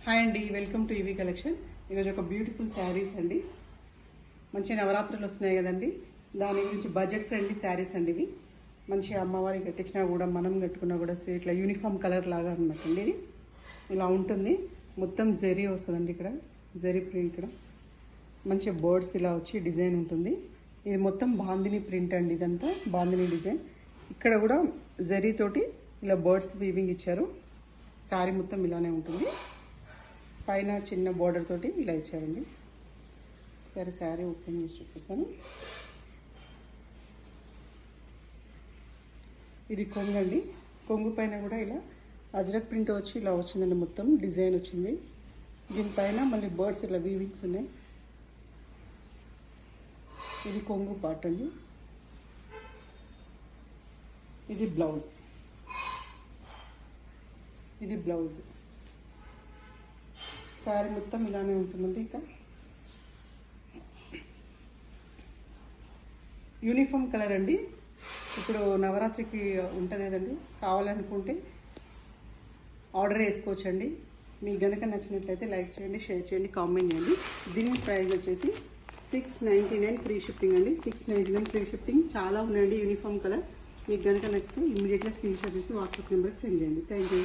Hi అండి, welcome to EV collection. ఈరోజు ఒక బ్యూటిఫుల్ శారీస్ అండి. మంచి నవరాత్రులు వస్తున్నాయి కదండి, దాని గురించి బడ్జెట్ ఫ్రెండ్లీ శారీస్ అండి. ఇవి మంచి అమ్మవారికి కట్టించినా కూడా మనం కట్టుకున్నా కూడా ఇట్లా యూనిఫామ్ కలర్ లాగా అనమాట అండి. ఇది ఇలా ఉంటుంది, మొత్తం జరీ వస్తుందండి. ఇక్కడ జరీ ప్రింట్, ఇక్కడ మంచి బర్డ్స్ ఇలా వచ్చి డిజైన్ ఉంటుంది. ఇది మొత్తం బాందిని ప్రింట్ అండి, ఇదంతా బాందిని డిజైన్. ఇక్కడ కూడా జరీ తోటి ఇలా బర్డ్స్ వీవింగ్ ఇచ్చారు. శారీ మొత్తం ఇలానే ఉంటుంది. పైన చిన్న బోర్డర్ తోటి ఇలా ఇచ్చారండి. సరే శారీ ఓపెన్ చేసి చూపిస్తాను. ఇది కొంగు అండి. కొంగు పైన కూడా ఇలా అజ్రక్ ప్రింట్ వచ్చి ఇలా వచ్చిందండి, మొత్తం డిజైన్ వచ్చింది. దీనిపైన మళ్ళీ బర్డ్స్ ఇలా వీవింగ్స్ ఉన్నాయి. ఇది కొంగు పార్ట్ అండి. ఇది బ్లౌజ్, ఇది బ్లౌజ్. శారీ మొత్తం ఇలానే ఉంటుందండి. ఇక యూనిఫామ్ కలర్ అండి. ఇప్పుడు నవరాత్రికి ఉంటుంది కదండి, కావాలనుకుంటే ఆర్డర్ వేసుకోవచ్చండి. మీకు గనక నచ్చినట్లయితే లైక్ చేయండి, షేర్ చేయండి, కామెంట్ చేయండి. దీని ప్రైస్ వచ్చేసి 699 ఫ్రీ షిప్పింగ్ అండి. 699 ఫ్రీ షిప్పింగ్. చాలా ఉన్నాయండి యూనిఫామ్ కలర్. మీకు గనక నచ్చితే ఇమీడియట్గా స్క్రీన్ షాట్ చేసి వాట్సాప్ నెంబర్కి సెండ్ చేయండి. Thank you.